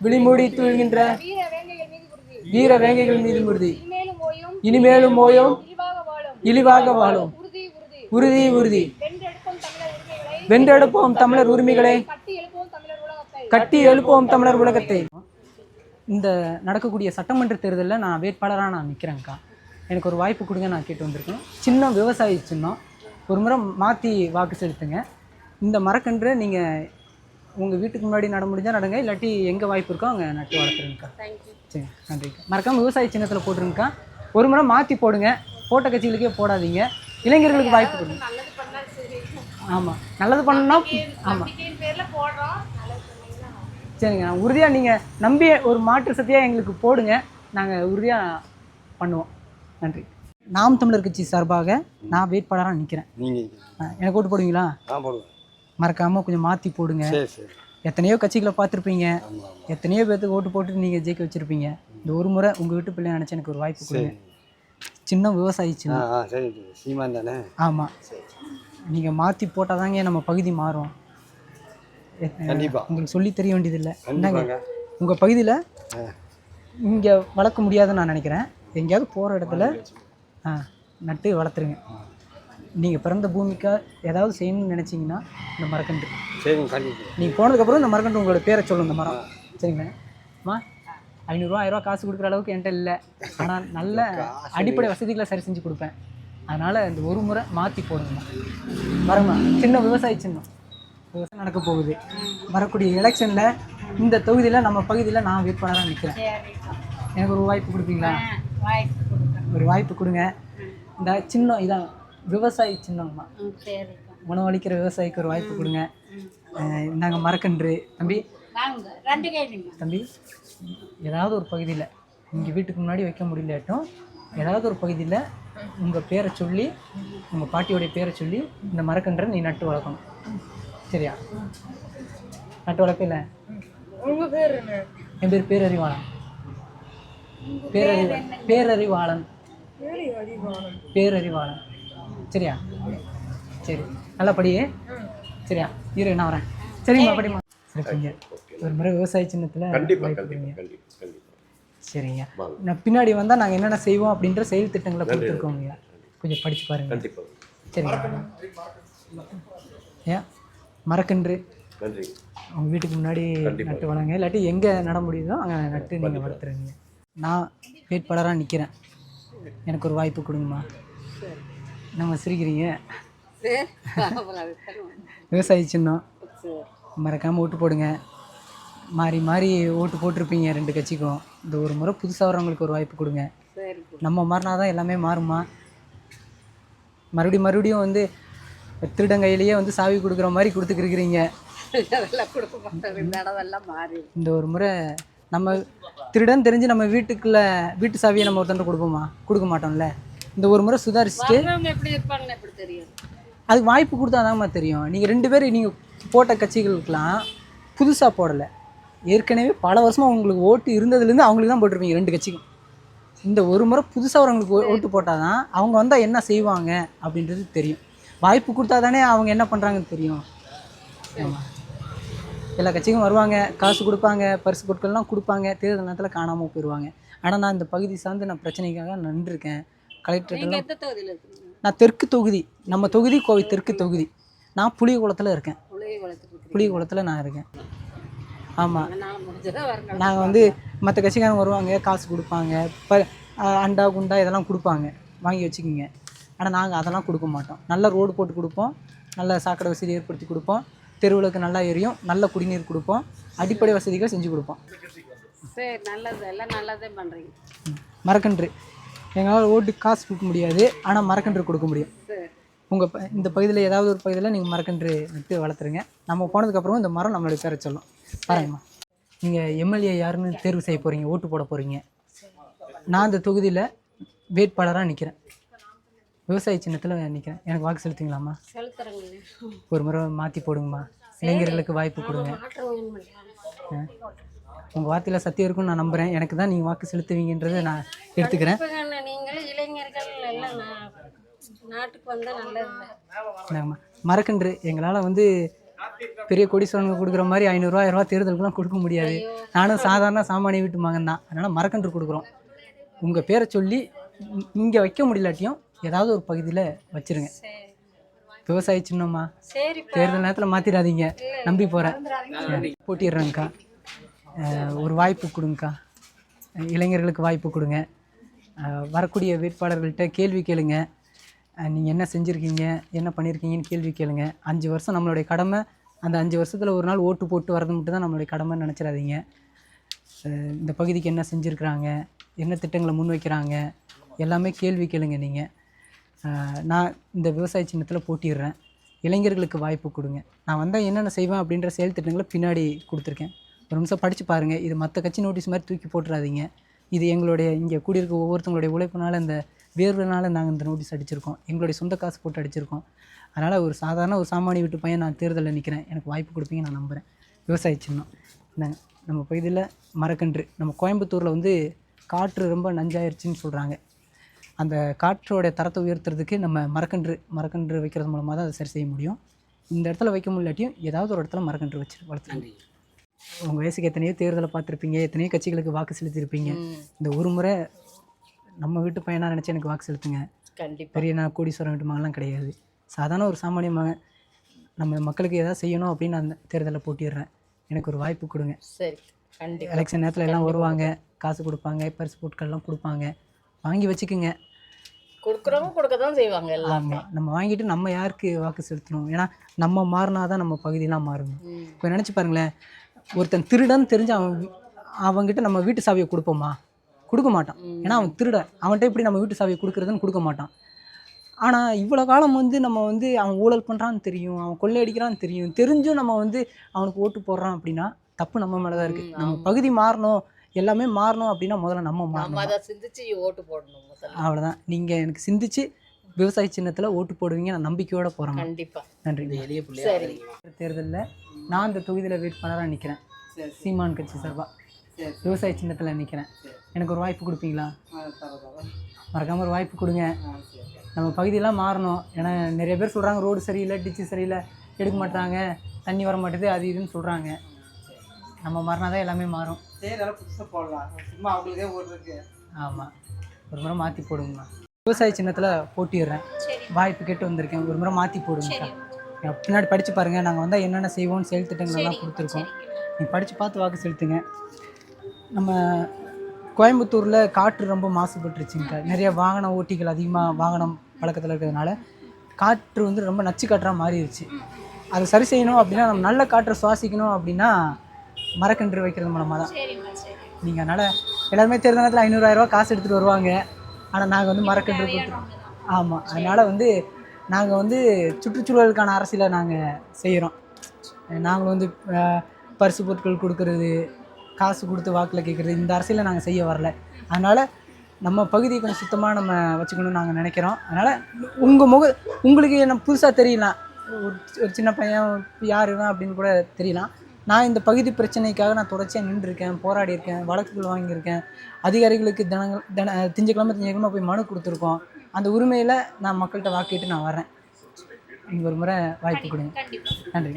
விழிமூடி துயில்கின்ற வீர வேங்கைகள் மீது உறுதி. இனிமேலும் ஓயும் இழிவாக வாழும். உறுதி உறுதி. வென்றெடுப்போம் தமிழர் உரிமைகளை, கட்டி எழுப்போம் தமிழர் உலகத்தை. இந்த நடக்கக்கூடிய சட்டமன்ற தேர்தலில் நான் வேட்பாளராக நான் நிற்கிறேங்க்கா. எனக்கு ஒரு வாய்ப்பு கொடுங்க, நான் கேட்டு வந்திருக்கேன். சின்ன விவசாயி சின்னம், ஒரு முறை மாற்றி வாக்கு செலுத்துங்க. இந்த மரக்கன்று நீங்கள் உங்கள் வீட்டுக்கு முன்னாடி நட முடிஞ்சால் நடுங்க, இல்லாட்டி எங்கே வாய்ப்பு இருக்கோ அங்கே நட்டு வளர்த்துருங்கக்கா. சரி, நன்றிக்கா. மறக்காமல் விவசாய சின்னத்தில் போட்டுருங்கக்கா. ஒரு முறை மாற்றி போடுங்க, போட்ட கட்சிகளுக்கே போடாதீங்க. இளைஞர்களுக்கு வாய்ப்பு கொடுங்க. ஆமாம், நல்லது பண்ணணும்னா ஆமாம் சரிங்க. நான் உறுதியாக நீங்கள் நம்பி ஒரு மாற்று சக்தியாக எங்களுக்கு போடுங்க, நாங்கள் உறுதியாக பண்ணுவோம். நன்றி. நாம் தமிழர் கட்சி சார்பாக நான் வேட்பாளராக நிற்கிறேன். எனக்கு ஓட்டு போடுவீங்களா? மறக்காமல் கொஞ்சம் மாற்றி போடுங்க. எத்தனையோ கட்சிகளை பார்த்துருப்பீங்க, எத்தனையோ பேர்த்துக்கு ஓட்டு போட்டு நீங்கள் ஜெயிக்க வச்சுருப்பீங்க. இந்த ஒரு முறை உங்கள் வீட்டு பிள்ளைய நினச்சி எனக்கு ஒரு வாய்ப்பு கொடுங்க. சின்ன விவசாயி சின்ன. ஆமாம், நீங்கள் மாற்றி போட்டால் தாங்க நம்ம பகுதி மாறும். உங்களுக்கு சொல்லி தெரிய வேண்டியதில்லை. என்னங்க உங்கள் பகுதியில் இங்கே வளர்க்க முடியாதுன்னு நான் நினைக்கிறேன். எங்கேயாவது போகிற இடத்துல நட்டு வளர்த்துருங்க. நீங்கள் பிறந்த பூமிக்காக ஏதாவது செய்யணும்னு நினச்சிங்கன்னா இந்த மரக்கன்று நீங்கள் போனதுக்கப்புறம் இந்த மரக்கன்று உங்களோட பேரை சொல்லும். இந்த மரம் சரிங்களாம்மா. 500 1000 காசு கொடுக்குற அளவுக்கு என்கிட்ட இல்லை, ஆனால் நல்ல அடிப்படை வசதிகளை சரி செஞ்சு கொடுப்பேன். அதனால் இந்த ஒரு முறை மாற்றி போடுங்கம்மா. வரம்மா, சின்ன விவசாயி சின்னம். விவசாயம் நடக்க போகுது. வரக்கூடிய எலெக்ஷனில் இந்த தொகுதியில் நம்ம பகுதியில் நான் வேட்பாளராக நிற்கிறேன். எனக்கு ஒரு வாய்ப்பு கொடுப்பீங்களா? ஒரு வாய்ப்பு கொடுங்க. இந்த சின்னம் இதான் விவசாயி சின்னம்மா. உணவளிக்கிற விவசாயிக்கு ஒரு வாய்ப்பு கொடுங்க. நாங்கள் மரக்கன்று தம்பி தம்பி ஏதாவது ஒரு பகுதியில் இங்கே வீட்டுக்கு முன்னாடி வைக்க முடியலாட்டும், ஏதாவது ஒரு பகுதியில் உங்கள் பேரை சொல்லி, உங்கள் பாட்டியோடைய பேரை சொல்லி இந்த மரக்கன்றை நீ நட்டு வளர்க்கணும். சரியா? நட்டு வளர்ப்பில்ல? என் பேர் பேரறிவாளன். பேரறிவாளன். பேரறிவாளன். சரியா? சரி, நல்லா படியே. சரியா? இரு, நான் வரேன். சரிம்மா, படிமா. சரிங்க. ஒரு முறை விவசாய சின்னத்தில் சரிங்க. நான் பின்னாடி வந்தால் நாங்கள் என்னென்ன செய்வோம் அப்படின்ற செயல் திட்டங்களை கொடுத்துருக்கோங்க. கொஞ்சம் படித்து பாருங்கள். சரிங்க. ஏன் மரக்கன்று அவங்க வீட்டுக்கு முன்னாடி நட்டு வளங்க, இல்லாட்டி எங்கே நட முடியுதோ அங்கே நட்டு நீங்கள் வளர்த்துருங்க. நான் வேட்பாளராக நிற்கிறேன். எனக்கு ஒரு வாய்ப்பு கொடுங்கம்மா. நம்ம சிரிக்கிறீங்க. விவசாயி சின்னம், மறக்காமல் ஓட்டு போடுங்க. மாறி மாறி ஓட்டு போட்டிருப்பீங்க 2 கட்சிக்கும். இந்த ஒரு முறை புதுசாக வரவங்களுக்கு ஒரு வாய்ப்பு கொடுங்க. நம்ம மாறினா தான் எல்லாமே மாறுமா? மறுபடியும் வந்து திருடங்கையிலேயே வந்து சாவி கொடுக்குற மாதிரி கொடுத்துக்கிருக்கிறீங்க. இந்த ஒரு முறை நம்ம திருடன் தெரிஞ்சு நம்ம வீட்டு சாவியை நம்ம ஒருத்தன் கொடுப்போமா? கொடுக்க மாட்டோம்ல. இந்த ஒரு முறை சுதாரிச்சுட்டு அதுக்கு வாய்ப்பு கொடுத்தா தாங்கம்மா தெரியும். நீங்கள் 2 பேர் நீங்கள் போட்ட கட்சிகளுக்கெலாம் புதுசாக போடலை, ஏற்கனவே பல வருஷமாக உங்களுக்கு ஓட்டு இருந்ததுலேருந்து அவங்களுக்கு தான் போட்டிருப்பீங்க 2 கட்சிக்கும். இந்த ஒரு முறை புதுசாக வரவங்களுக்கு ஓட்டு போட்டால் தான் அவங்க வந்தால் என்ன செய்வாங்க அப்படின்றது தெரியும். வாய்ப்பு கொடுத்தா தானே அவங்க என்ன பண்ணுறாங்கன்னு தெரியும். ஆமாம், எல்லா கட்சிக்கும் வருவாங்க, காசு கொடுப்பாங்க, பரிசு பொருட்கள்லாம் கொடுப்பாங்க, தேர்தல் நேரத்தில் காணாமல் போயிடுவாங்க. ஆனால் நான் இந்த பகுதி சார்ந்து நான் பிரச்சனைக்காக நின்றுருக்கேன். கலெக்டர் நான் தெற்கு தொகுதி, நம்ம தொகுதி கோவை தெற்கு தொகுதி. நான் புளியகுளத்தில் இருக்கேன். புளியகுளத்தில் நான் இருக்கேன். ஆமாம், நாங்கள் வந்து மற்ற கட்சிக்காரங்க வருவாங்க, காசு கொடுப்பாங்க, அண்டா குண்டா இதெல்லாம் கொடுப்பாங்க, வாங்கி வச்சுக்கிங்க. ஆனால் நாங்கள் அதெல்லாம் கொடுக்க மாட்டோம். நல்ல ரோடு போட்டு கொடுப்போம், நல்ல சாக்கடை வசதி ஏற்படுத்தி கொடுப்போம், தெருவுகளுக்கு நல்லா எரியும், நல்ல குடிநீர் கொடுப்போம், அடிப்படை வசதிகள் செஞ்சு கொடுப்போம். சரி, நல்லது, எல்லாம் நல்லதே பண்ணுறீங்க. மரக்கன்று எங்களால் ஓட்டு காசு கொடுக்க முடியாது, ஆனால் மரக்கன்று கொடுக்க முடியும். உங்கள் இந்த பகுதியில் ஏதாவது ஒரு பகுதியில் நீங்கள் மரக்கன்று நட்டு வளர்த்துருங்க. நம்ம போனதுக்கப்புறம் இந்த மரம் நம்மளுடைய பேரை சொல்லும். பாருங்கம்மா, நீங்கள் எம்எல்ஏ யாருன்னு தேர்வு செய்ய போகிறீங்க, ஓட்டு போட போகிறீங்க. நான் இந்த தொகுதியில் வேட்பாளராக நிற்கிறேன். விவசாய சின்னத்தில் நிற்கிறேன். எனக்கு வாக்கு செலுத்துங்களாம்மா? ஒரு முறை மாற்றி போடுங்கம்மா. இளைஞர்களுக்கு வாய்ப்பு கொடுங்க. உங்கள் வார்த்தையில் சத்தியம் இருக்குன்னு நான் நம்புகிறேன். எனக்கு தான் நீங்கள் வாக்கு செலுத்துவீங்கன்றதை நான் எடுத்துக்கிறேன். நீங்களும் இளைஞர்கள் எல்லாம் நாட்டுக்கு வந்தால் நல்லது. மரக்கன்று எங்களால் வந்து பெரிய கோடீஸ்வரனுக்கு கொடுக்குற மாதிரி 500 1000 தேர்தலுக்குலாம் கொடுக்க முடியாது. நானும் சாதாரண சாமானிய வீட்டு மகன் தான். அதனால் மரக்கன்று கொடுக்குறோம். உங்கள் பேரை சொல்லி இங்கே வைக்க முடியலாட்டியும் ஏதாவது ஒரு பகுதியில் வச்சுருங்க. விவசாய சின்னம்மா, தேர்தல் நேரத்தில் மாற்றிடாதீங்க. நம்பி போகிறேன். போட்டிடுறேங்க்கா. ஒரு வாய்ப்பு கொடுங்கக்கா. இளைஞர்களுக்கு வாய்ப்பு கொடுங்க. வரக்கூடிய வேட்பாளர்கள்ட்ட கேள்வி கேளுங்க. நீங்கள் என்ன செஞ்சுருக்கீங்க, என்ன பண்ணியிருக்கீங்கன்னு கேள்வி கேளுங்க. 5 வருஷம் நம்மளுடைய கடமை. அந்த 5 வருஷத்தில் ஒரு நாள் ஓட்டு போட்டு வரது மட்டும் தான் நம்மளுடைய கடமைன்னு நினச்சிடாதீங்க. இந்த பகுதிக்கு என்ன செஞ்சுருக்குறாங்க, என்ன திட்டங்களை முன்வைக்கிறாங்க, எல்லாமே கேள்வி கேளுங்க. நீங்கள் நான் இந்த விவசாய சின்னத்தில் போட்டிடுறேன். இளைஞர்களுக்கு வாய்ப்பு கொடுங்க. நான் வந்தால் என்னென்ன செய்வேன் அப்படின்ற செயல் திட்டங்களை பின்னாடி கொடுத்துருக்கேன். ஒரு நிமிஷம் படித்து பாருங்கள். இது மற்ற கட்சி நோட்டீஸ் மாதிரி தூக்கி போட்டுறாதீங்க. இது எங்களுடைய இங்கே கூடியிருக்க ஒவ்வொருத்தங்களுடைய உழைப்புனால, இந்த வேர்வைனால நாங்கள் இந்த நோட்டீஸ் அடிச்சிருக்கோம். எங்களுடைய சொந்த காசு போட்டு அடிச்சிருக்கோம். அதனால் ஒரு சாதாரண ஒரு சாமானிய வீட்டு பையன் நான் தேர்தலில் நிற்கிறேன். எனக்கு வாய்ப்பு கொடுப்பீங்க நான் நம்புகிறேன். விவசாய சின்னம் இந்தாங்க. நம்ம பகுதியில் மரக்கன்று. நம்ம கோயம்புத்தூரில் வந்து காற்று ரொம்ப நஞ்சாயிருச்சுன்னு சொல்கிறாங்க. அந்த காற்றோடைய தரத்தை உயர்த்துறதுக்கு நம்ம மரக்கன்று வைக்கிறது மூலமாக தான் அதை சரி செய்ய முடியும். இந்த இடத்துல வைக்க முடியாட்டியும் ஏதாவது ஒரு இடத்துல மரக்கன்று வச்சு வளர்த்துருங்க. உங்கள் வயசுக்கு எத்தனையோ தேர்தலை பார்த்துருப்பீங்க, எத்தனையோ கட்சிகளுக்கு வாக்கு செலுத்தியிருப்பீங்க. இந்த ஒரு முறை நம்ம வீட்டு பையனாக நினச்சி எனக்கு வாக்கு செலுத்துங்க. பெரிய நான் கோடீஸ்வரன் வீட்டு மகன்லாம் கிடையாது. சாதாரண ஒரு சாமானிய மகன். நம்ம மக்களுக்கு எதாவது செய்யணும் அப்படின்னு நான் தேர்தலில் போட்டிடுறேன். எனக்கு ஒரு வாய்ப்பு கொடுங்க. சரி, கண்டிப்பாக. எலெக்ஷன் நேரத்தில் எல்லாம் வருவாங்க, காசு கொடுப்பாங்க, பரிசு பொருட்கள்லாம் கொடுப்பாங்க. வாங்கி வச்சுக்குங்க. கொடுக்குறவங்க கொடுக்க தான் செய்வாங்க எல்லாம். ஆமாம், நம்ம வாங்கிட்டு நம்ம யாருக்கு வாக்கு செலுத்தணும்? ஏன்னா நம்ம மாறினா தான் நம்ம பகுதியெலாம் மாறுங்க. இப்போ நினச்சி பாருங்களேன், ஒருத்தன் திருடன்னு தெரிஞ்சு அவங்ககிட்ட நம்ம வீட்டு சாவியை கொடுப்போமா? கொடுக்க மாட்டான். ஏன்னா அவன் திருடன். அவன்கிட்ட எப்படி நம்ம வீட்டு சாவியை கொடுக்குறதுன்னு கொடுக்க மாட்டான். ஆனால் இவ்வளோ காலம் வந்து நம்ம வந்து அவன் ஊழல் பண்ணுறான்னு தெரியும், அவன் கொள்ளையடிக்கிறான்னு தெரிஞ்சும் நம்ம வந்து அவனுக்கு ஓட்டு போடுறான் அப்படின்னா தப்பு நம்ம மேலே தான் இருக்குது. நம்ம பகுதி மாறணும், எல்லாமே மாறணும் அப்படின்னா முதல்ல நம்ம மாறணும். அதை சிந்திச்சு ஓட்டு போடணும். அவ்வளோதான். நீங்கள் எனக்கு சிந்திச்சு விவசாய சின்னத்தில் ஓட்டு போடுவீங்க. நான் நம்பிக்கையோடு போகிறேன். கண்டிப்பாக. நன்றி. தேர்தலில் நான் இந்த தொகுதியில் வேட்பாளராக நிற்கிறேன். சீமான் கட்சி சார்பாக விவசாய சின்னத்தில் நிற்கிறேன். எனக்கு ஒரு வாய்ப்பு கொடுப்பீங்களா? மறக்காமல் ஒரு வாய்ப்பு கொடுங்க. நம்ம பகுதியெல்லாம் மாறணும். ஏன்னா நிறைய பேர் சொல்கிறாங்க ரோடு சரியில்லை, டிச்சு சரியில்லை, எடுக்க மாட்டாங்க, தண்ணி வர மாட்டேது, அது இதுன்னு சொல்கிறாங்க. நம்ம மாறினா தான் எல்லாமே மாறும். புதுசாக போடலாம், சும்மா அவங்களுக்கே ஓடுறதுக்கு. ஆமாம், ஒரு முறை மாற்றி போடுங்கண்ணா. விவசாய சின்னத்தில் போட்டிடுறேன். வாய்ப்பு கேட்டு வந்திருக்கேன். ஒரு முறை மாற்றி போடுங்கக்கா. பின்னாடி படித்து பாருங்கள். நாங்கள் வந்தால் என்னென்ன செய்வோம்னு செயல் திட்டங்களெல்லாம் கொடுத்துருக்கோம். நீங்கள் படித்து பார்த்து வாக்கு செலுத்துங்க. நம்ம கோயம்புத்தூரில் காற்று ரொம்ப மாசுபட்டுருச்சுங்க. நிறைய வாகன ஓட்டிகள் அதிகமாக வாகனம் பழக்கத்தில் இருக்கிறதுனால காற்று வந்து ரொம்ப நச்சு காற்றாக மாறிடுச்சு. அதை சரி செய்யணும் அப்படின்னா, நம்ம நல்ல காற்றை சுவாசிக்கணும் அப்படின்னா மரக்கன்று வைக்கிறது மூலமாக தான். நீங்கள் அதனால் எல்லாருமே தேர்தல் நேரத்தில் 500 1000 காசு எடுத்துகிட்டு வருவாங்க. ஆனால் நாங்கள் வந்து மரக்கன்று கொடுத்துருவோம். ஆமாம், அதனால் வந்து நாங்கள் வந்து சுற்றுச்சூழலுக்கான அரசியலை நாங்கள் செய்கிறோம். நாங்கள் வந்து பரிசு பொருட்கள் கொடுக்கறது, காசு கொடுத்து வாக்கில் கேட்குறது, இந்த அரசியலை நாங்கள் செய்ய வரல. அதனால் நம்ம பகுதியை கொஞ்சம் சுத்தமாக நம்ம வச்சுக்கணும்னு நாங்கள் நினைக்கிறோம். அதனால் உங்களுக்கு என்ன புதுசாக தெரியலாம், ஒரு சின்ன பையன் யார் இவன் அப்படின்னு கூட தெரியலாம். நான் இந்த பகுதி பிரச்சனைக்காக நான் தொடர்ச்சியாக நின்றுருக்கேன், போராடியிருக்கேன், வழக்குகள் வாங்கியிருக்கேன். அதிகாரிகளுக்கு திங்கக்கிழமை போய் மனு கொடுத்துருக்கோம். அந்த உரிமையில் நான் மக்கள்கிட்ட வாக்கிட்டு நான் வரேன். நீங்கள் ஒரு முறை வாய்ப்பு கொடுங்க. நன்றி.